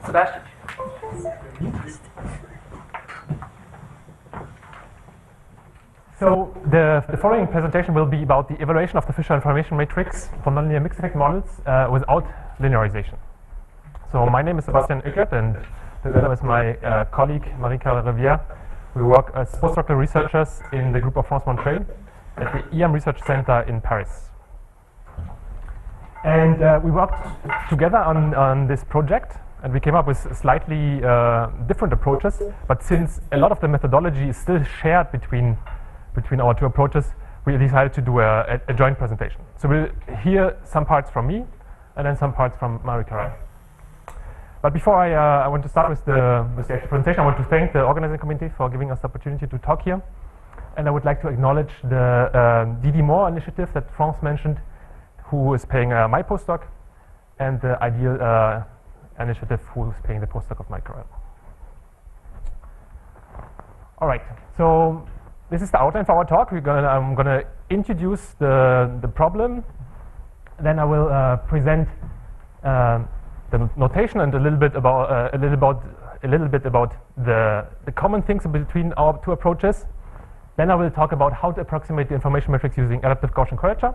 Sebastian. So the following presentation will be about the evaluation of the Fisher information matrix for nonlinear mixed effect models without linearization. So my name is Sebastian Eckert, and together with my colleague Marie-Carole Rivière, we work as postdoctoral researchers in the group of France Montreuil at the EM Research Center in Paris. And we worked together on this project, and we came up with slightly different approaches. But since a lot of the methodology is still shared between our two approaches, we decided to do a joint presentation. So we'll hear some parts from me, and then some parts from Marie-Carole. But before I want to start with the actual presentation, I want to thank the organizing committee for giving us the opportunity to talk here. And I would like to acknowledge the DD More initiative that France mentioned, who is paying my postdoc, and the Ideal initiative, who is paying the postdoc of Marie-Carole. All right, so this is the outline for our talk. I'm gonna introduce the problem, then I will present the notation and a little bit about the common things between our two approaches. Then I will talk about how to approximate the information matrix using adaptive Gaussian curvature.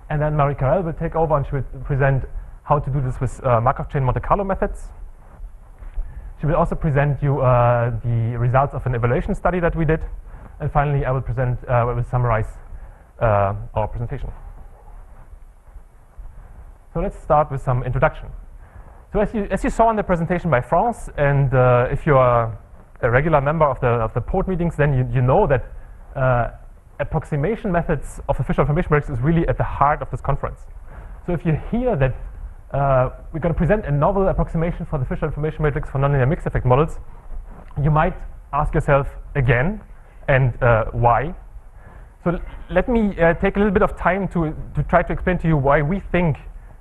And then Marie-Carole will take over and she will present how to do this with Markov chain Monte Carlo methods. She will also present you the results of an evaluation study that we did. And finally, I will summarize our presentation. So let's start with some introduction. So as you saw in the presentation by France, and if you are a regular member of the POD meetings, then you know that approximation methods of the Fisher information matrix is really at the heart of this conference. So if you hear that we're going to present a novel approximation for the Fisher information matrix for nonlinear mixed effect models, you might ask yourself again, and why? So let me take a little bit of time to try to explain to you why we think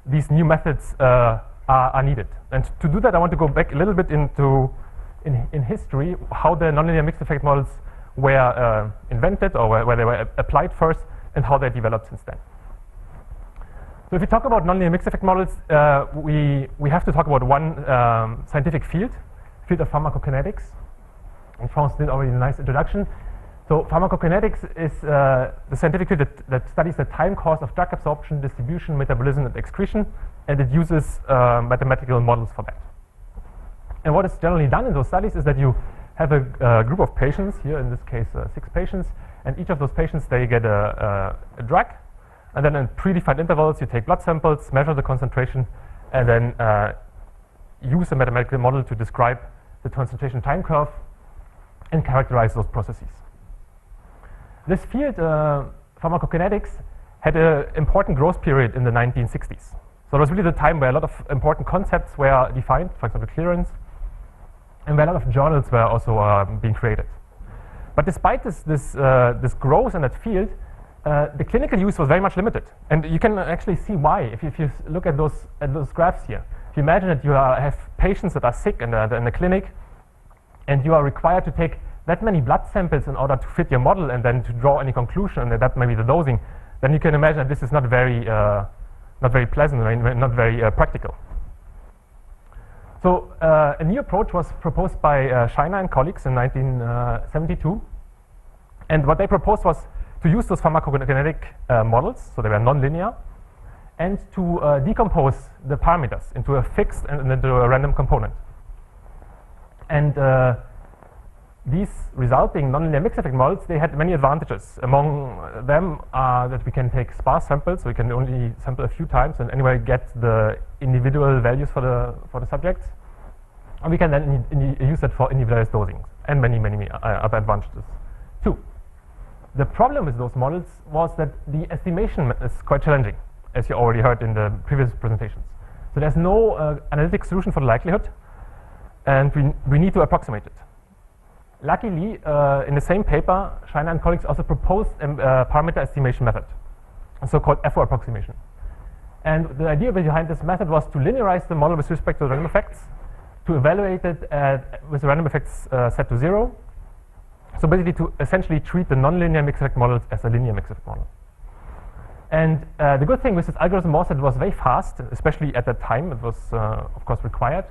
these new methods are needed. And to do that, I want to go back a little bit in history, how the nonlinear mixed effect models were invented, or where they were applied first, and how they developed since then. So if we talk about nonlinear mixed effect models, we have to talk about one scientific field of pharmacokinetics. And France did already a nice introduction. So pharmacokinetics is the scientific field that studies the time course of drug absorption, distribution, metabolism, and excretion, and it uses mathematical models for that. And what is generally done in those studies is that you have a group of patients, here in this case 6 patients, and each of those patients, they get a drug, and then in predefined intervals you take blood samples, measure the concentration, and then use a mathematical model to describe the concentration time curve and characterize those processes. This field, pharmacokinetics, had an important growth period in the 1960s. So it was really the time where a lot of important concepts were defined, for example, clearance, and where a lot of journals were also being created. But despite this growth in that field, the clinical use was very much limited. And you can actually see why if you look at those graphs here. If you imagine that you have patients that are sick in the clinic, and you are required to take that many blood samples in order to fit your model and then to draw any conclusion, and that may be the dosing, then you can imagine that this is not very pleasant, not very practical. So a new approach was proposed by Scheiner and colleagues in 1972. And what they proposed was to use those pharmacokinetic models, so they were nonlinear, and to decompose the parameters into a fixed and into a random component. And these resulting nonlinear mixed effect models, they had many advantages. Among them are that we can take sparse samples, so we can only sample a few times and anyway get the individual values for the subjects. And we can then use that for individualized dosing, and many other advantages too. The problem with those models was that the estimation is quite challenging, as you already heard in the previous presentations. So there's no analytic solution for the likelihood, and we need to approximate it. Luckily, in the same paper, Scheiner and colleagues also proposed a parameter estimation method, a so-called FO approximation. And the idea behind this method was to linearize the model with respect to random effects, to evaluate it with the random effects set to 0. So basically to essentially treat the nonlinear mixed effect models as a linear mixed effect model. And the good thing with this algorithm was that it was very fast, especially at that time. It was, of course, required.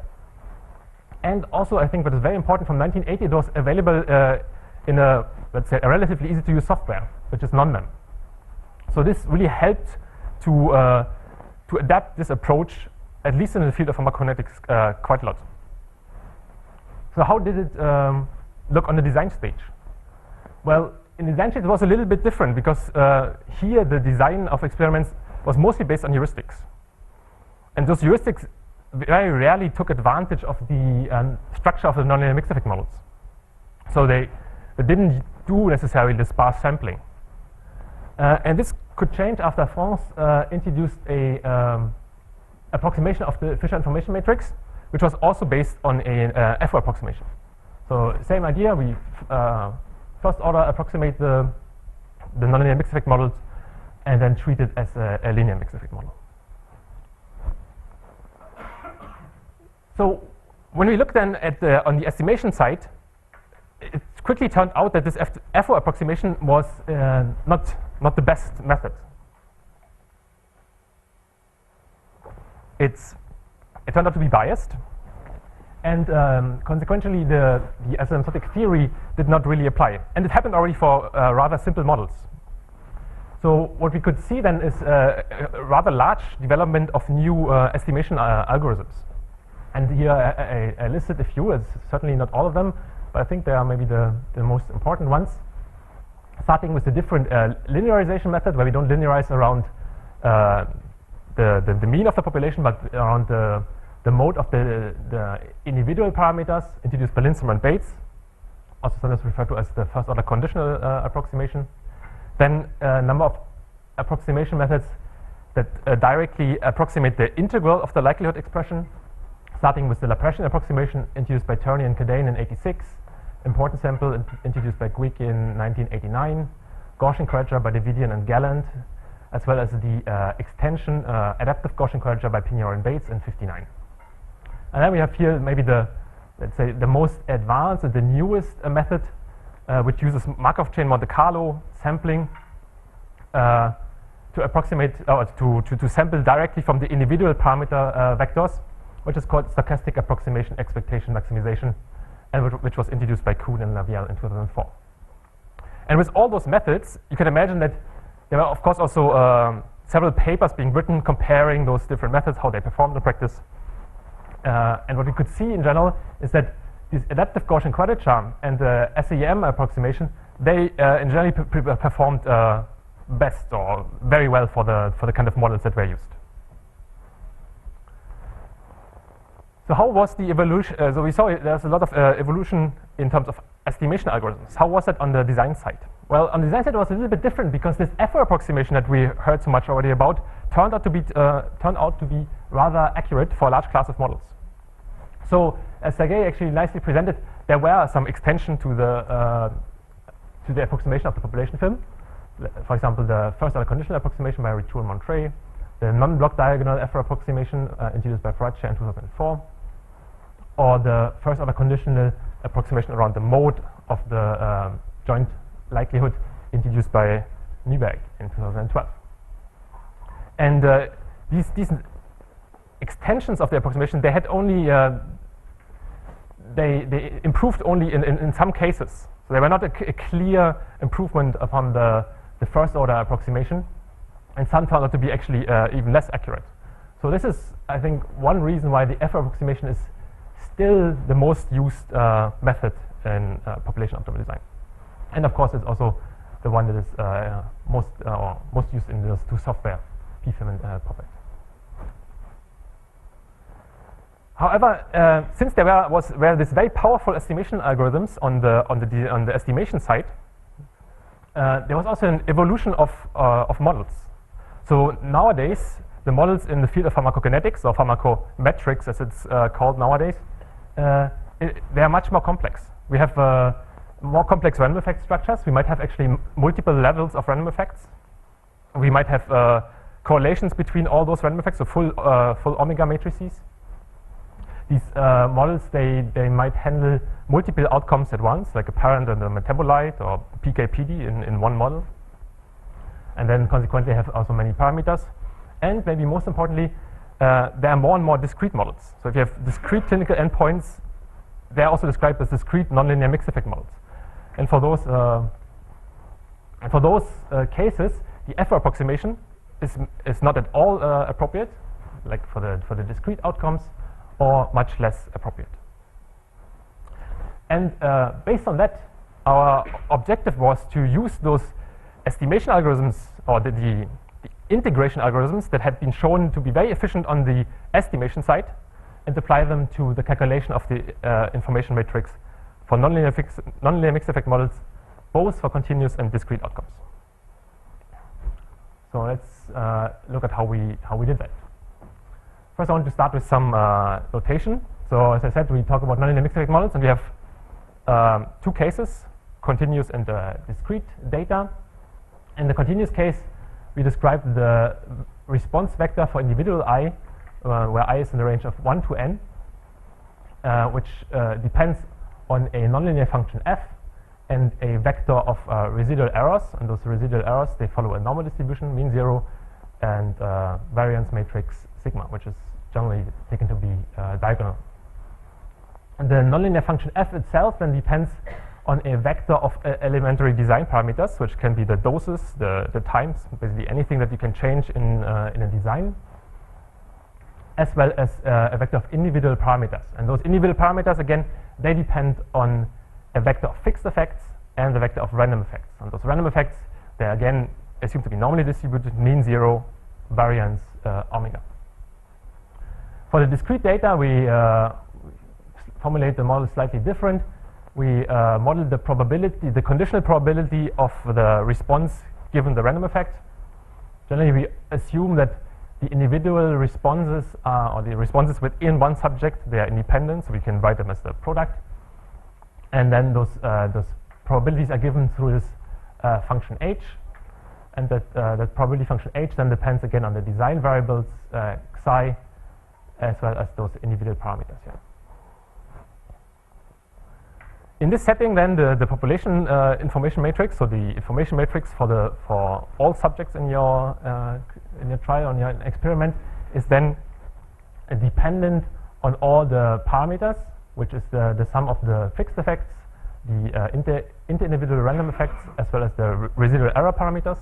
And also, I think what is very important, from 1980, it was available in a, let's say, a relatively easy-to-use software, which is nonmem. So this really helped to adapt this approach, at least in the field of pharmacokinetics, quite a lot. So how did it look on the design stage? Well, in the design stage, it was a little bit different, because here the design of experiments was mostly based on heuristics. And those heuristics very rarely took advantage of the structure of the nonlinear mixed effect models. So they didn't do necessarily the sparse sampling. And this could change after France introduced a approximation of the Fisher information matrix, which was also based on a FO approximation. So same idea, we first order approximate the nonlinear mixed effect models and then treat it as a linear mixed effect model. So when we look then at on the estimation side, it quickly turned out that this FO approximation was not the best method. It turned out to be biased, and consequently the asymptotic theory did not really apply. And it happened already for rather simple models. So what we could see then is a rather large development of new estimation algorithms. And here I listed a few, it's certainly not all of them, but I think they are maybe the most important ones. Starting with the different linearization method, where we don't linearize around the mean of the population, but around the mode of the individual parameters introduced by Lindstrom and Bates, also sometimes referred to as the first order conditional approximation. Then a number of approximation methods that directly approximate the integral of the likelihood expression, starting with the Laplacian approximation introduced by Turney and Cadane in '86, important sample introduced by Guicke in 1989, Gaussian quadrature by Davidian and Galland, as well as the extension adaptive Gaussian quadrature by Pignard and Bates in '59. And then we have here maybe let's say the most advanced and the newest method, which uses Markov chain Monte Carlo sampling to approximate to sample directly from the individual parameter vectors, which is called stochastic approximation expectation maximization, and which was introduced by Kuhn and Lavielle in 2004. And with all those methods, you can imagine that there were, of course, also several papers being written comparing those different methods, how they performed in practice. And what we could see in general is that this adaptive Gaussian quadrature and the SEM approximation, they in general performed best or very well for the kind of models that were used. So how was the evolution? So we saw there's a lot of evolution in terms of estimation algorithms. How was that on the design side? Well, on the design side it was a little bit different, because this FO approximation that we heard so much already about turned out to be rather accurate for a large class of models. So as Sergei actually nicely presented, there were some extension to the approximation of the population film. For example, the first order conditional approximation by Richoux and Montrey, the non-block diagonal FO approximation introduced by Fraccia in 2004, or the first order conditional approximation around the mode of the joint likelihood introduced by Nyberg in 2012. And these extensions of the approximation, they had only they improved only in some cases. So they were not a clear improvement upon the first order approximation, and some turned out to be actually even less accurate. So this is, I think, one reason why the FO approximation is still the most used method in population optimal design. And of course, it's also the one that is most used in those two software, PFIM and POPET. However, since there were these very powerful estimation algorithms on the estimation side, there was also an evolution of models. So nowadays, the models in the field of pharmacokinetics, or pharmacometrics as it's called nowadays, they are much more complex. We have more complex random effect structures. We might have actually multiple levels of random effects. We might have correlations between all those random effects, so full omega matrices. These models, they might handle multiple outcomes at once, like a parent and a metabolite, or PK/PD in one model. And then consequently have also many parameters. And maybe most importantly, there are more and more discrete models. So if you have discrete clinical endpoints they're also described as discrete nonlinear mixed effect models. And for those cases, the FR approximation is not at all appropriate, like for the discrete outcomes, or much less appropriate. And based on that, our objective was to use those estimation algorithms, or the integration algorithms that had been shown to be very efficient on the estimation side, and apply them to the calculation of the information matrix for nonlinear mixed effect models, both for continuous and discrete outcomes. So let's look at how we did that. First, I want to start with some notation. So as I said, we talk about nonlinear mixed effect models, and we have two cases, continuous and discrete data. In the continuous case, we describe the response vector for individual I, where I is in the range of 1 to n, which depends on a nonlinear function f and a vector of residual errors. And those residual errors, they follow a normal distribution, mean zero, and variance matrix sigma, which is generally taken to be diagonal. And the nonlinear function f itself then depends on a vector of elementary design parameters, which can be the doses, the times, basically anything that you can change in a design, as well as a vector of individual parameters. And those individual parameters, again, they depend on a vector of fixed effects and a vector of random effects. And those random effects, they again assumed to be normally distributed, mean zero, variance omega. For the discrete data, we formulate the model slightly different. We model the probability, the conditional probability of the response given the random effect. Generally, we assume that the individual responses or the responses within one subject, they are independent, so we can write them as the product. And then those probabilities are given through this function h, and that probability function h then depends again on the design variables xi, as well as those individual parameters here. In this setting, then the population information matrix, so the information matrix for all subjects in your trial, on your experiment, is then dependent on all the parameters, which is the sum of the fixed effects, the inter-individual random effects, as well as the residual error parameters,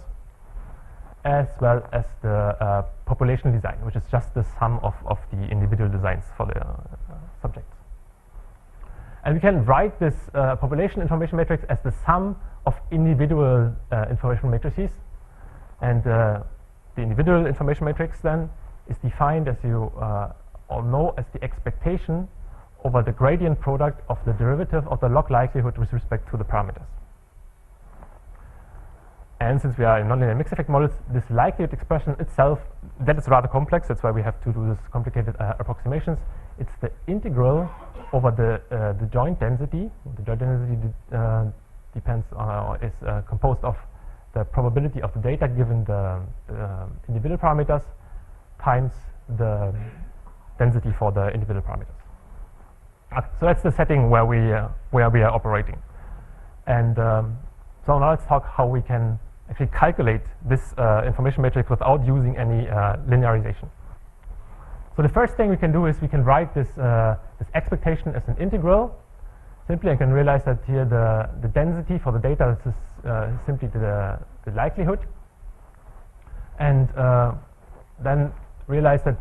as well as the population design, which is just the sum of the individual designs for the subjects. And we can write this population information matrix as the sum of individual information matrices. And the individual information matrix then is defined, as you all know, as the expectation over the gradient product of the derivative of the log likelihood with respect to the parameters. And since we are in nonlinear mixed effect models, this likelihood expression itself, that is rather complex. That's why we have to do this complicated approximations. It's the integral over the joint density. The joint density depends on, or is composed of the probability of the data given the individual parameters times the density for the individual parameters. So that's the setting where we are operating. And so now let's talk how we can actually calculate this information matrix without using any linearization. So the first thing we can do is we can write this expectation as an integral. Simply, I can realize that here the density for the data is simply the likelihood. And then realize that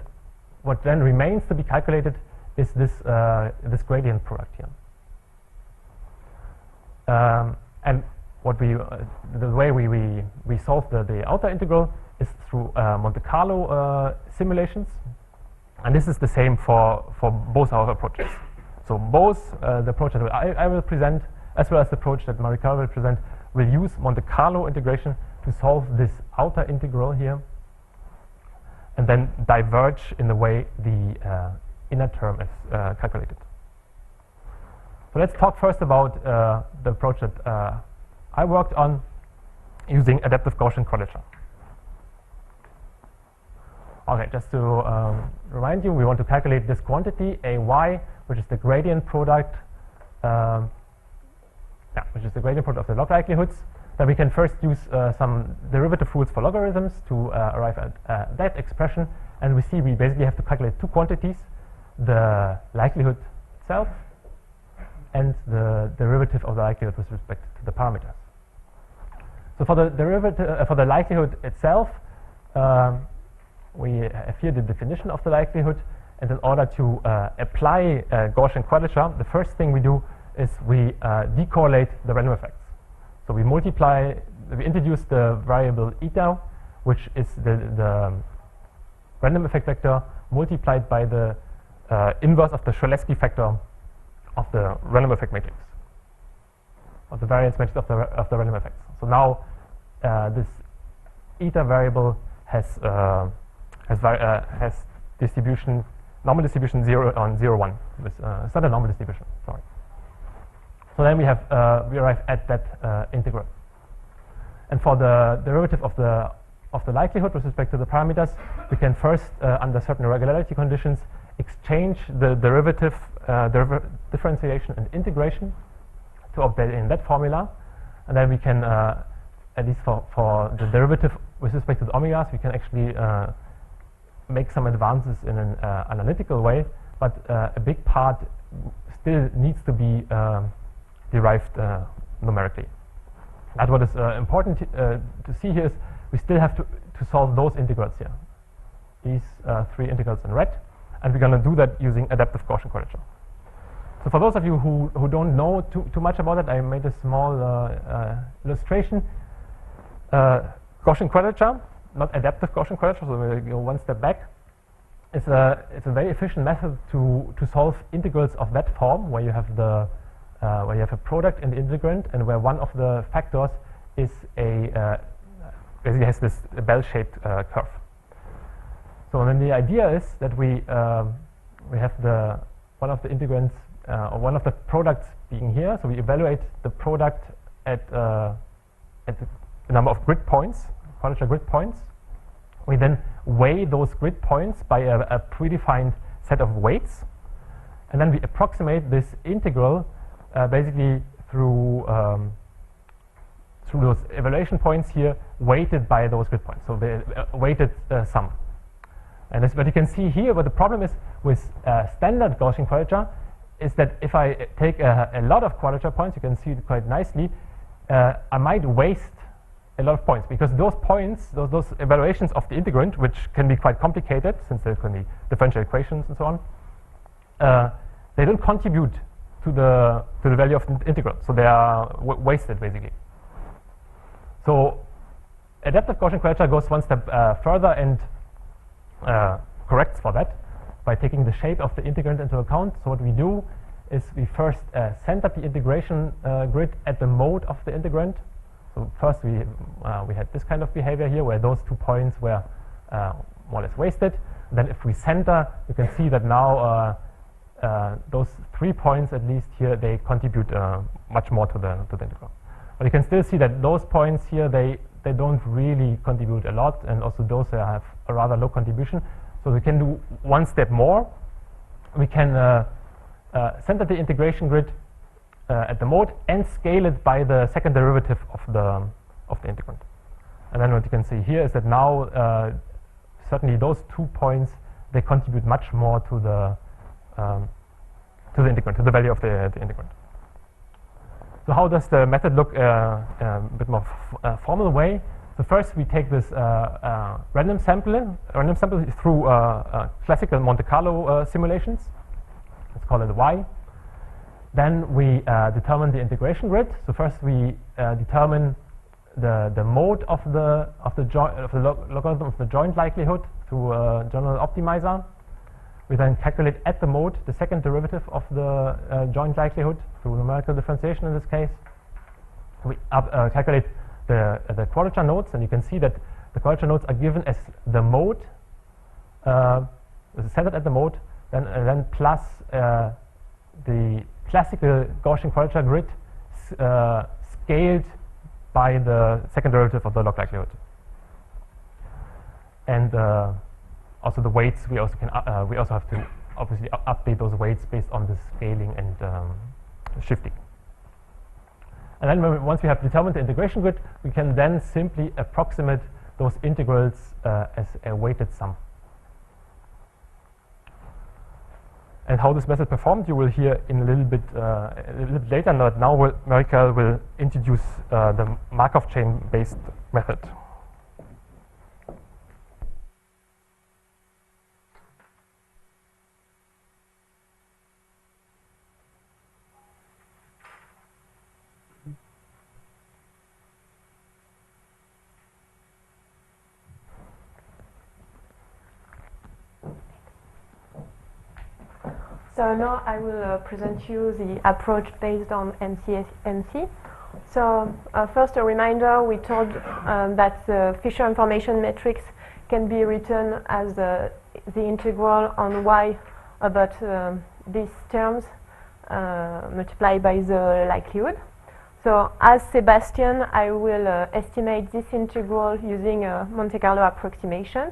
what then remains to be calculated is this gradient product here. And what the way we solve the outer integral is through Monte Carlo simulations. And this is the same for both our approaches. So both the approach that I will present, as well as the approach that Marikar will present, will use Monte Carlo integration to solve this outer integral here, and then diverge in the way the inner term is calculated. So let's talk first about the approach that I worked on using adaptive Gaussian quadrature. Okay, just to remind you, we want to calculate this quantity, AY, which is the gradient product, which is the gradient product of the log likelihoods. Then we can first use some derivative rules for logarithms to arrive at that expression. And we see we basically have to calculate two quantities, the likelihood itself and the derivative of the likelihood with respect to the parameters. So for the derivative, for the likelihood itself, we have here the definition of the likelihood, and in order to apply Gaussian quadrature, the first thing we do is we decorrelate the random effects. So we introduce the variable eta, which is the random effect vector multiplied by the inverse of the Cholesky factor of the random effect matrix, of the variance matrix of the random effects. So now this eta variable has distribution, normal distribution 0 on 0, 1. It's not a normal distribution, sorry. So then we arrive at that integral. And for the derivative of the likelihood with respect to the parameters, we can first, under certain regularity conditions, exchange the derivative, differentiation and integration to obtain that formula. And then we can, at least for the derivative with respect to the omegas, we can actually make some advances in an analytical way, but a big part still needs to be derived numerically. And what is important to see here is we still have to solve those integrals here, these three integrals in red, and we're going to do that using adaptive Gaussian quadrature. So for those of you who don't know too much about it, I made a small illustration. Gaussian quadrature, not adaptive Gaussian quadrature, so we'll go one step back. It's a very efficient method to solve integrals of that form, where you have a product in the integrand, and where one of the factors is basically has this bell-shaped curve. So then the idea is that we have one of the integrands or one of the products being here. So we evaluate the product at the number of grid points, quadrature grid points. We then weigh those grid points by a predefined set of weights, and then we approximate this integral basically through those evaluation points here, weighted by those grid points. So the weighted sum. And what you can see here, what the problem is with standard Gaussian quadrature, is that if I take a lot of quadrature points, you can see it quite nicely, I might waste a lot of points, because those points, those evaluations of the integrand, which can be quite complicated since there can be differential equations and so on, they don't contribute to the value of the integral, so they are wasted basically. So adaptive Gaussian quadrature goes one step further and corrects for that by taking the shape of the integrand into account. So what we do is we first center the integration grid at the mode of the integrand. So first we had this kind of behavior here, where those 2 points were more or less wasted. Then if we center, you can see that now those 3 points at least here, they contribute much more to the integral. But you can still see that those points here, they don't really contribute a lot, and also those have a rather low contribution. So we can do one step more. We can center the integration grid at the mode and scale it by the second derivative of the integrand. And then what you can see here is that now certainly those 2 points, they contribute much more to the integrand, to the value of the integrand. So how does the method look a bit more formal way? So first we take this random sample through classical Monte Carlo simulations. Let's call it Y. Then we determine the integration grid. So first we determine the mode of the logarithm of the joint likelihood through a general optimizer. We then calculate at the mode the second derivative of the joint likelihood through numerical differentiation in this case. We calculate the quadrature nodes, and you can see that the quadrature nodes are given as the mode, centered at the mode, then plus the classical Gaussian quadrature grid scaled by the second derivative of the log likelihood. And also the weights, we also have to obviously update those weights based on the scaling and shifting. And then once we have determined the integration grid, we can then simply approximate those integrals as a weighted sum. And how this method performed, you will hear in a little bit later. Now Marika will introduce the Markov chain-based method. So now I will present you the approach based on NC. So first a reminder, we told that the Fisher information matrix can be written as the integral on y about these terms multiplied by the likelihood. So as Sebastian, I will estimate this integral using a Monte Carlo approximation.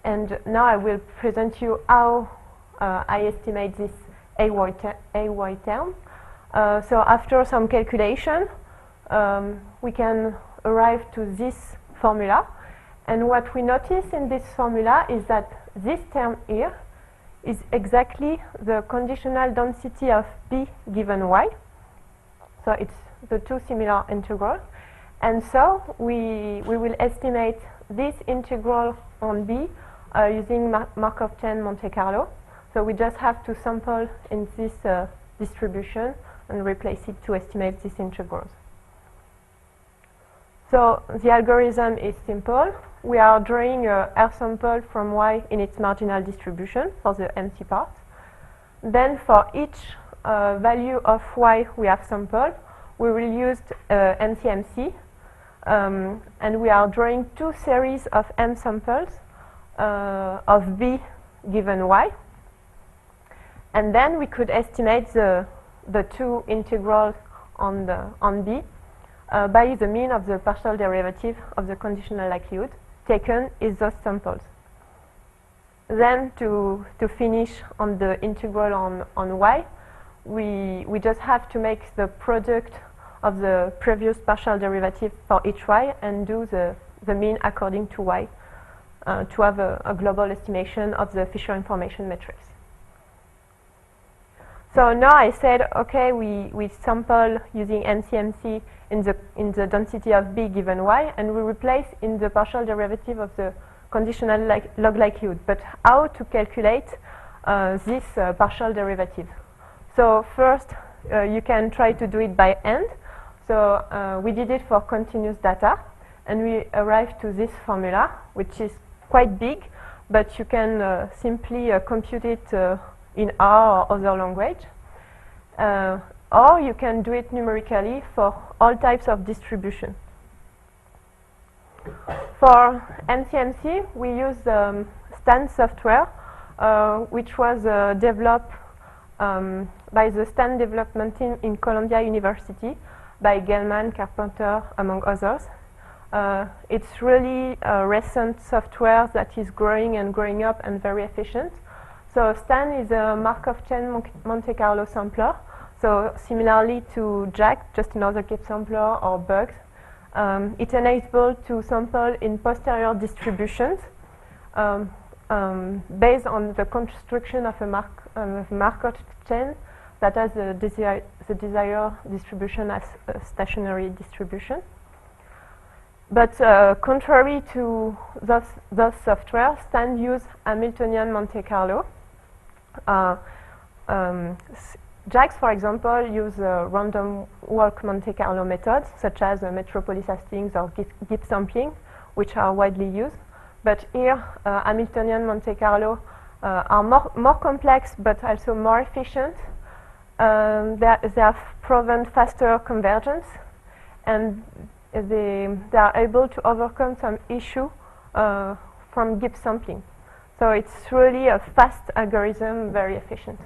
And now I will present you how I estimate this AY term. So after some calculation, we can arrive to this formula. And what we notice in this formula is that this term here is exactly the conditional density of B given Y. So it's the two similar integrals. And so we will estimate this integral on B using Markov chain Monte Carlo. So we just have to sample in this distribution and replace it to estimate these integrals. So the algorithm is simple. We are drawing a R sample from Y in its marginal distribution for the MC part. Then for each value of Y we have sampled, we will use NCMC. And we are drawing two series of M samples of B given Y. And then we could estimate the two integrals on B by the mean of the partial derivative of the conditional likelihood taken is those samples. Then to finish on the integral on Y, we just have to make the product of the previous partial derivative for each Y and do the mean according to Y to have a global estimation of the Fisher information matrix. So now I said, okay, we sample using NCMC in the density of B given Y, and we replace in the partial derivative of the conditional log likelihood. But how to calculate this partial derivative? So first, you can try to do it by hand. So we did it for continuous data, and we arrived to this formula, which is quite big, but you can simply compute it in R or other language. Or you can do it numerically for all types of distribution. For NCMC, we use STAN software, which was developed by the STAN development team in Columbia University by Gelman, Carpenter, among others. It's really a recent software that is growing and growing up and very efficient. So STAN is a Markov chain Monte Carlo sampler. So similarly to Jack, just another Gibbs sampler or bugs. It enables to sample in posterior distributions based on the construction of a Markov chain that has the desired distribution as a stationary distribution. But contrary to those software, STAN use Hamiltonian Monte Carlo. JAX, for example, use random walk Monte Carlo methods, such as Metropolis Hastings or Gibbs sampling, which are widely used. But here, Hamiltonian Monte Carlo are more complex, but also more efficient. They have proven faster convergence, and they are able to overcome some issue from Gibbs sampling. So it's really a fast algorithm, very efficient.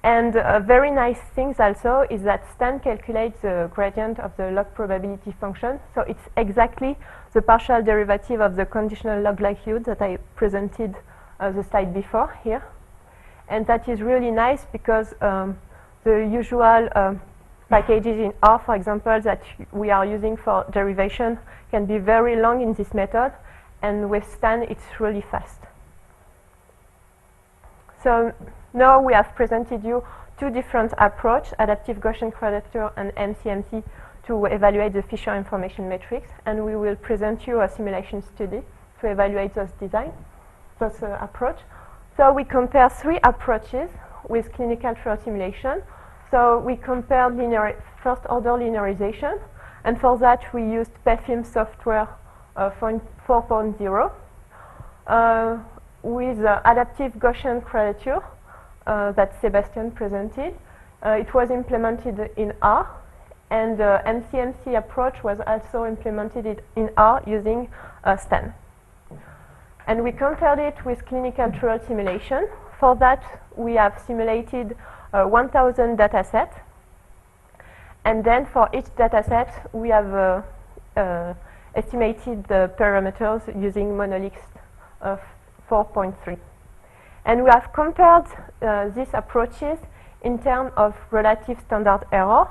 And a very nice thing also is that STAN calculates the gradient of the log probability function. So it's exactly the partial derivative of the conditional log likelihood that I presented the slide before here. And that is really nice because the usual packages in R, for example, that we are using for derivation can be very long in this method. And with STAN, it's really fast. So Now we have presented you two different approaches, adaptive Gaussian quadrature and MCMC, to evaluate the Fisher information matrix, and we will present you a simulation study to evaluate those design, those approach. So we compare three approaches with clinical trial simulation. So we compared first order linearization, and for that we used PEFIM software 4.0 with adaptive Gaussian quadrature that Sebastian presented. It was implemented in R, and the MCMC approach was also implemented in R using STAN. And we compared it with clinical trial simulation. For that, we have simulated 1,000 data sets. And then for each data set, we have estimated the parameters using monolith of 4.3. And we have compared these approaches in terms of relative standard error.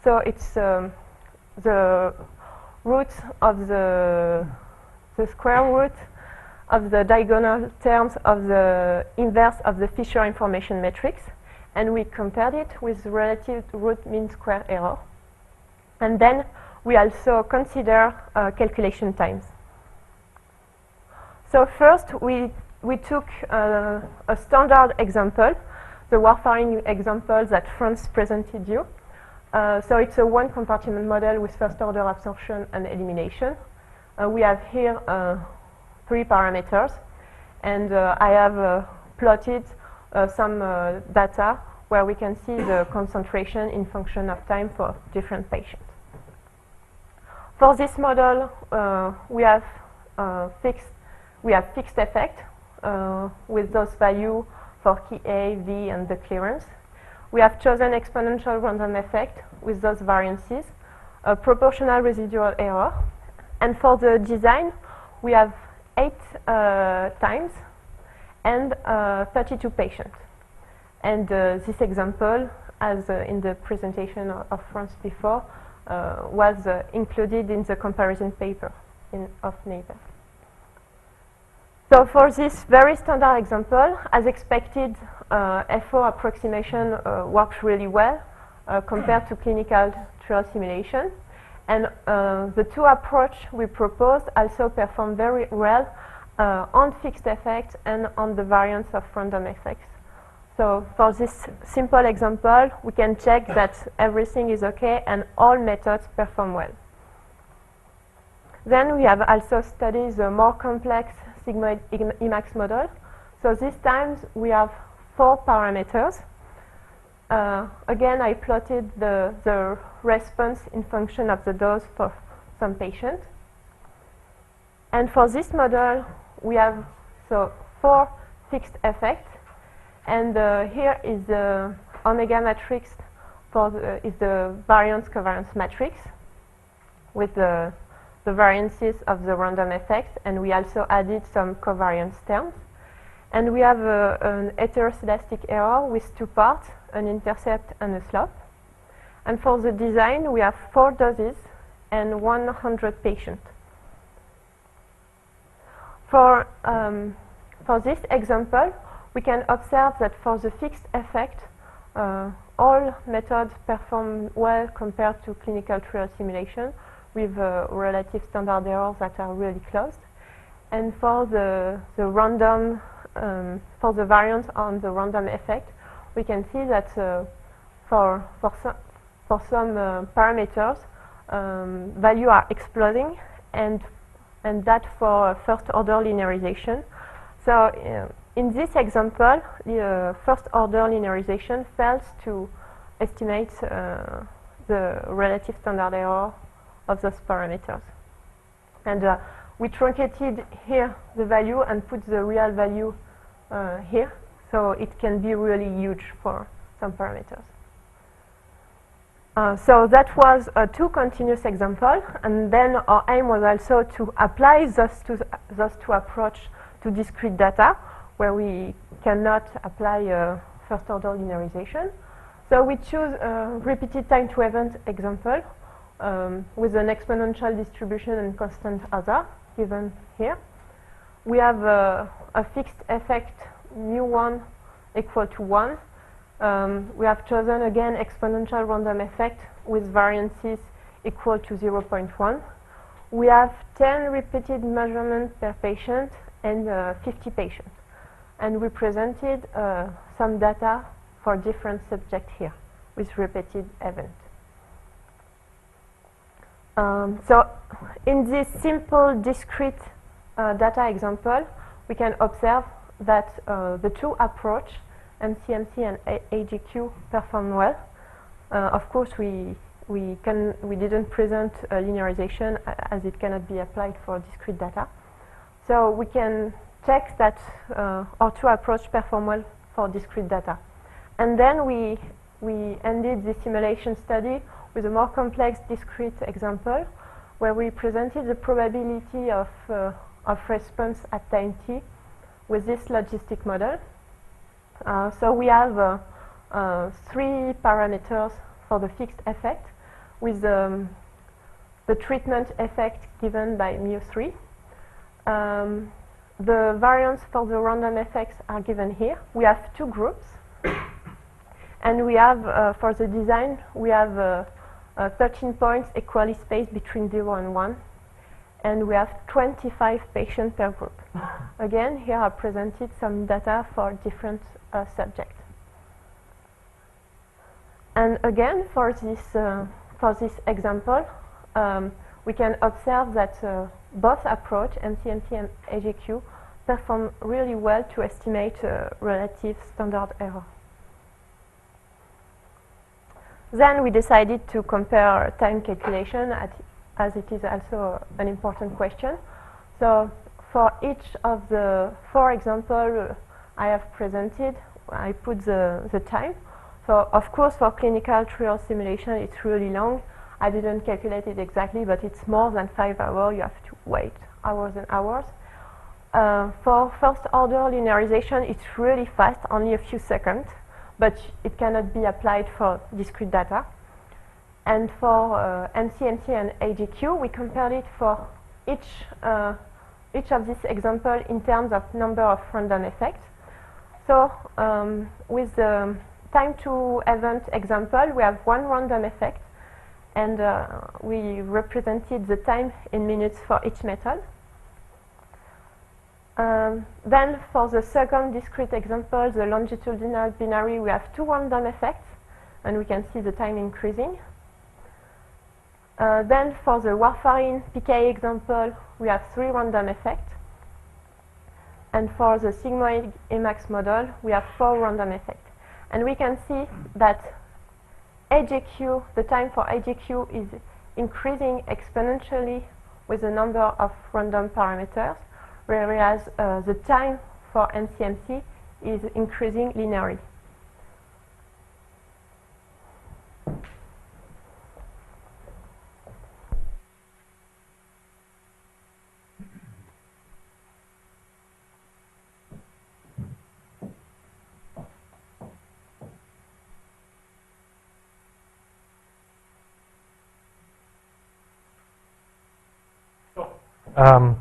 So it's the root of the square root of the diagonal terms of the inverse of the Fisher information matrix, and we compared it with relative root mean square error. And then we also consider calculation times. So first we took a standard example, the warfaring example that Franz presented you. So it's a one compartment model with first order absorption and elimination. We have here 3 parameters, and I have plotted some data where we can see the concentration in function of time for different patients. For this model, we have fixed effect with those values for key A, V, and the clearance. We have chosen exponential random effect with those variances, proportional residual error, and for the design, we have 8 times and 32 patients. And this example, as in the presentation of Franz before, was included in the comparison paper of Nature. So for this very standard example, as expected, FO approximation works really well compared to clinical trial simulation. And the two approaches we proposed also perform very well on fixed effects and on the variance of random effects. So for this simple example, we can check that everything is okay and all methods perform well. Then we have also studied the more complex sigmoid Emacs model. So this time we have 4 parameters. Again, I plotted the response in function of the dose for some patients. And for this model, we have 4 fixed effects. And here is the omega matrix is the variance covariance matrix with the variances of the random effects, and we also added some covariance terms. And we have an heteroscedastic error with 2 parts, an intercept and a slope. And for the design, we have 4 doses and 100 patients. For this example, we can observe that for the fixed effect, all methods perform well compared to clinical trial simulation with relative standard errors that are really close. And for the random, for the variance on the random effect, we can see that for some parameters, values are exploding, and that for first order linearization. So in this example, the first order linearization fails to estimate the relative standard error of those parameters. And we truncated here the value and put the real value here, so it can be really huge for some parameters. So that was 2 continuous examples, and then our aim was also to apply those two approaches to discrete data, where we cannot apply first order linearization. So we choose a repeated time to event example with an exponential distribution and constant other given here. We have a fixed effect mu1 equal to 1. We have chosen again exponential random effect with variances equal to 0.1. We have 10 repeated measurements per patient and 50 patients. And we presented some data for different subjects here with repeated events. So in this simple discrete data example, we can observe that the two approaches, MCMC and AGQ, perform well. Of course, we didn't present linearization as it cannot be applied for discrete data. So we can check that our two approaches perform well for discrete data. And then we ended the simulation study with a more complex discrete example where we presented the probability of response at time t with this logistic model. So we have 3 parameters for the fixed effect with the treatment effect given by mu3. The variance for the random effects are given here. We have 2 groups. And we have, for the design, we have 13 points equally spaced between 0 and 1. And we have 25 patients per group. Again, here I presented some data for different subjects. And again, for this example, we can observe that both approach, MCMC and AGQ, perform really well to estimate relative standard error. Then we decided to compare time calculation as it is also an important question. So for each of the 4 examples I have presented, I put the time. So of course for clinical trial simulation it's really long. I didn't calculate it exactly, but it's more than 5 hours. You have to wait hours and hours. For first order linearization, it's really fast, only a few seconds, but it cannot be applied for discrete data. And for MCMC and AGQ, we compared it for each of these examples in terms of number of random effects. So with the time to event example, we have 1 random effect, and we represented the time in minutes for each method. Then for the second discrete example, the longitudinal binary, we have 2 random effects, and we can see the time increasing. Then for the warfarin PK example, we have 3 random effects. And for the sigmoid Emacs model, we have 4 random effects. And we can see that AGQ, the time for AGQ is increasing exponentially with the number of random parameters, whereas the time for MCMC is increasing linearly.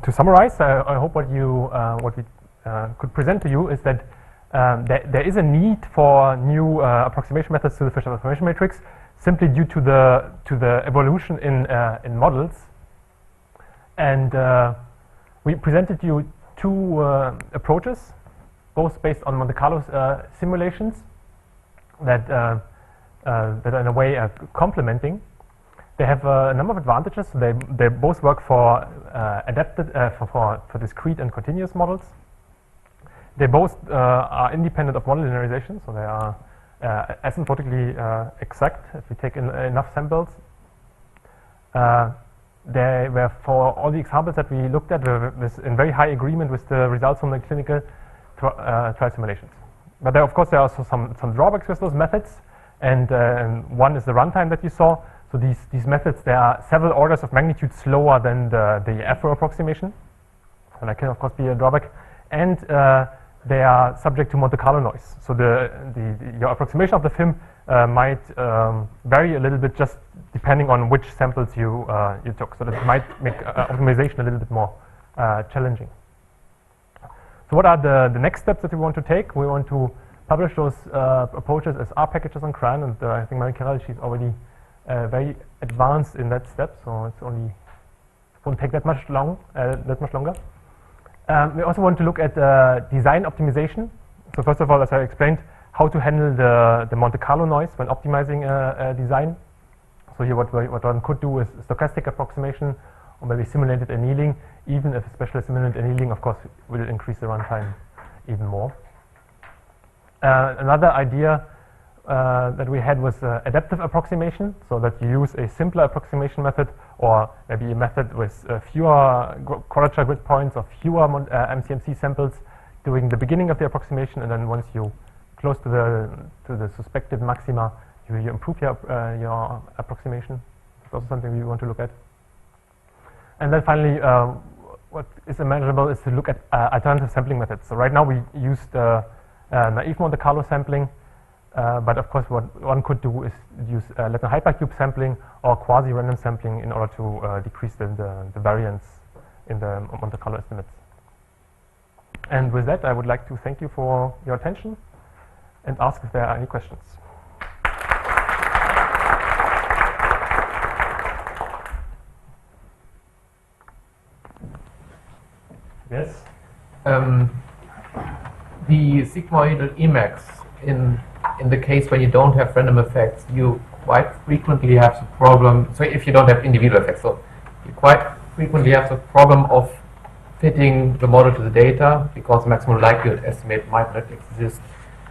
To summarize, I hope what we could present to you is that there is a need for new approximation methods to the Fisher information matrix, simply due to the evolution in models. And we presented you 2 approaches, both based on Monte Carlo simulations that are in a way complementing. They have a number of advantages. They both work for adapted for discrete and continuous models. They both are independent of model linearization, so they are asymptotically exact if we take enough samples. They were, for all the examples that we looked at, in very high agreement with the results from the clinical trial simulations. But there, of course, there are also some drawbacks with those methods, and one is the runtime that you saw. So these methods, they are several orders of magnitude slower than the Afro approximation, and that can of course be a drawback. And they are subject to Monte Carlo noise. So your approximation of the film might vary a little bit, just depending on which samples you took. So that might make optimization a little bit more challenging. So what are the next steps that we want to take? We want to published those approaches as R packages on CRAN, and I think Monte Carlo, she's already very advanced in that step, so it's only won't take that much longer. We also want to look at design optimization. So first of all, as I explained, how to handle the Monte Carlo noise when optimizing a design. So here what one could do is stochastic approximation or maybe simulated annealing, even if especially simulated annealing, of course, will increase the runtime even more. Another idea that we had was adaptive approximation, so that you use a simpler approximation method or maybe a method with fewer quadrature grid points or fewer MCMC samples during the beginning of the approximation, and then once you close to the suspected maxima, you improve your approximation. It's also something we want to look at. And then finally, what is imaginable is to look at alternative sampling methods. So right now we used naive Monte Carlo sampling, but of course what one could do is use Latin hypercube sampling or quasi-random sampling in order to decrease the variance in the Monte Carlo estimates. And with that, I would like to thank you for your attention and ask if there are any questions. Yes? The sigmoidal Emacs, in the case when you don't have random effects, you quite frequently have the problem, so if you don't have individual effects, so you quite frequently have the problem of fitting the model to the data because maximum likelihood estimate might not exist.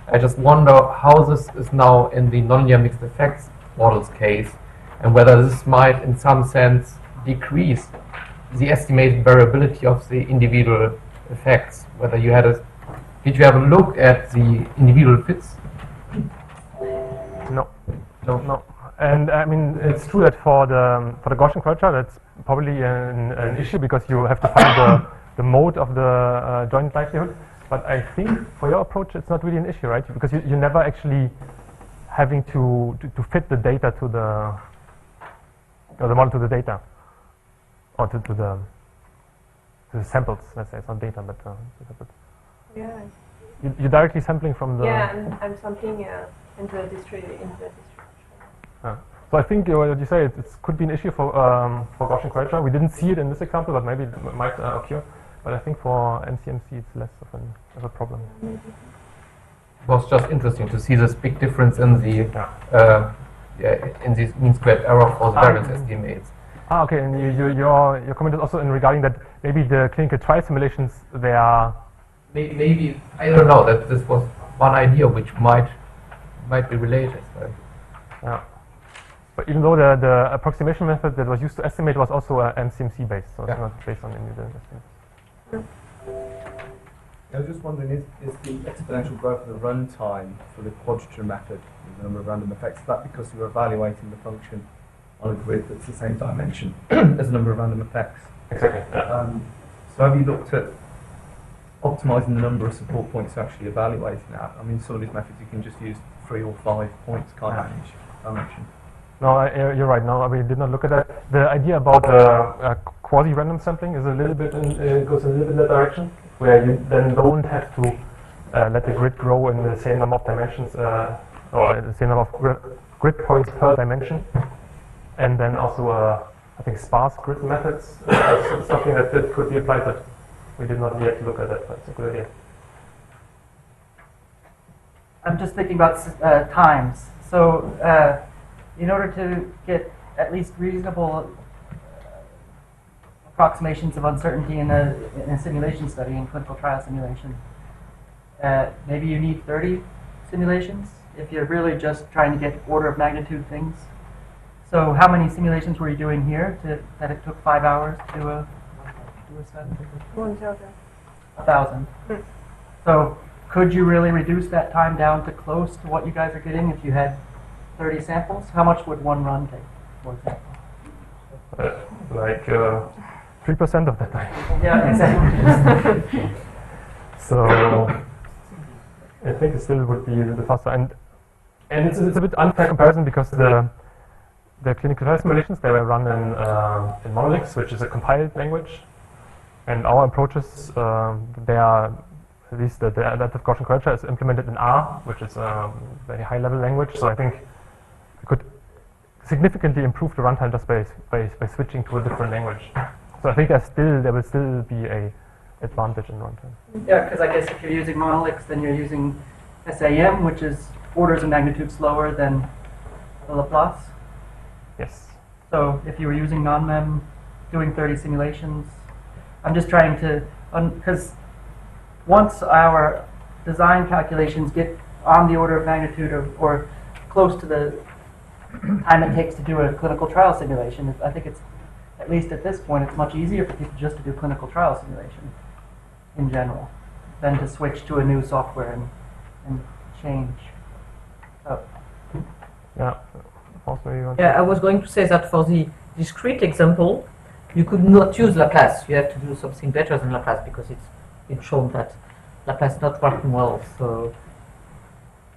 I just wonder how this is now in the nonlinear mixed effects model's case, and whether this might in some sense decrease the estimated variability of the individual effects. Whether you had did you have a look at the individual fits? No. And I mean, it's true that for the Gaussian quadrature, that's probably an issue because you have to find the mode of the joint likelihood. But I think for your approach, it's not really an issue, right? Because you're never actually having to fit the data to the model to the data, or to the samples. Let's say it's not data, but Yeah. You're directly sampling from the. Yeah, I'm sampling into the distribution. So I think what you say, it could be an issue for Gaussian quadrature. We didn't see it in this example, but maybe it might occur. But I think for MCMC, it's less of a problem. It was just interesting to see this big difference in the in this mean squared error for the variance estimates. Okay, and your comment is also in regarding that maybe the clinical trial simulations, they are maybe I don't know, that this was one idea which might be related. Right? Yeah. But even though the approximation method that was used to estimate was also MCMC based, so it's not based on individual estimates. I was just wondering, is the exponential growth of the runtime for the quadrature method, the number of random effects, is that because you're evaluating the function on a grid that's the same dimension as the number of random effects? Exactly. So have you looked at optimizing the number of support points to actually evaluating that? I mean, some of these methods you can just use 3 or 5 points, can't you, each dimension? No, you're right. No, we did not look at that. The idea about quasi-random sampling is a little bit goes a little bit in that direction, where you then don't have to let the grid grow in the same number of dimensions or the same number of grid points per dimension, and then also I think sparse grid methods is something that could be applied, but we did not yet look at that. But it's a good idea. I'm just thinking about times. So in order to get at least reasonable approximations of uncertainty in a simulation study, in clinical trial simulation, maybe you need 30 simulations if you're really just trying to get order of magnitude things. So how many simulations were you doing here that it took 5 hours to do a study? 1,000. So could you really reduce that time down to close to what you guys are getting if you had 30 samples? How much would one run take, for example? Like 3% of the time. Yeah, exactly. So I think it still would be the faster, and it's a bit unfair comparison because the clinical trial simulations, they were run in Monolix, which is a compiled language, and our approaches they are at least the adaptive Gaussian curvature is implemented in R, which is a very high-level language. So I think we could significantly improve the runtime just by switching to a different language. So I think there will still be a advantage in runtime. Yeah, because I guess if you're using monoliths, then you're using SAM, which is orders of magnitude slower than the Laplace. Yes. So if you were using non-mem, doing 30 simulations, I'm just trying to, because once our design calculations get on the order of magnitude or close to the time it takes to do a clinical trial simulation, I think it's, at least at this point, it's much easier for people just to do clinical trial simulation in general than to switch to a new software and change. So, Yeah. Also, you want Yeah, I was going to say that for the discrete example, you could not use Laplace. You have to do something better than Laplace because it's shown that Laplace not working well. So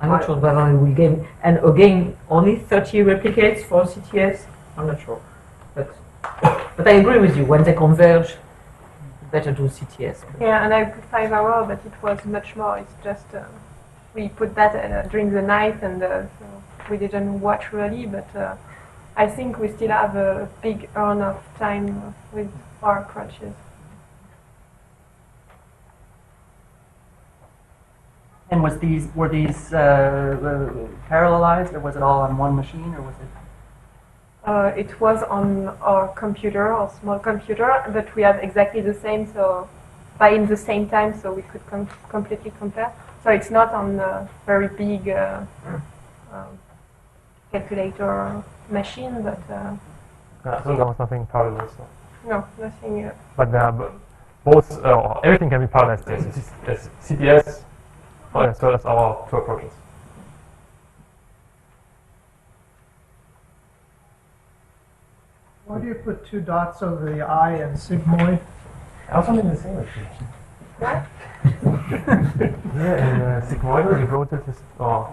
I'm not sure whether it will gain. And again, only 30 replicates for CTS. I'm not sure, but I agree with you. When they converge, better do CTS. Yeah, and I put 5 hours, but it was much more. It's just we put that during the night, and so we didn't watch really. But I think we still have a big earn of time with our crunches. and were these parallelized, or was it all on one machine, or was it? It was on our computer, our small computer, but we have exactly the same, so in the same time, so we could completely compare. So it's not on a very big calculator machine, but so there was nothing parallel. So. no, nothing. But both, everything can be parallelized as CTS, as well as our two approaches. Why do you put 2 dots over the I and sigmoid? I was something the same actually. What? Yeah, and sigmoidal, we wrote it as. Oh,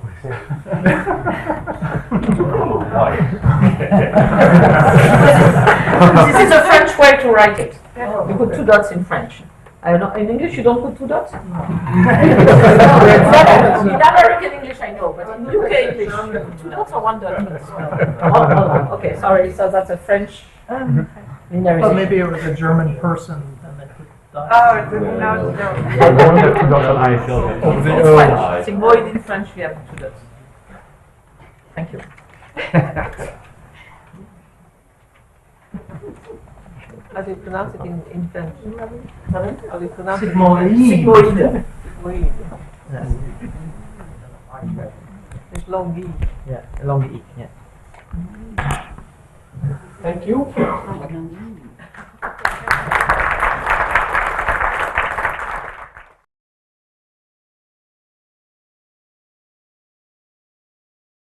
This is a French way to write it. You put 2 dots in French. I don't know, in English you don't put 2 dots? In American English I know, but in UK English, you put 2 dots or 1 dot? Okay, sorry, so that's a French linearization. Well, maybe it was a German person, and they put dots. Oh, no. I don't have 2 dots on I. In French, sigmoid in French we have 2 dots. Thank you. How do you pronounce it in French? Pardon? How do you pronounce it? Sigmoid. Sigmoid. Yes. It's long E. Yeah, long E, yeah. Thank you.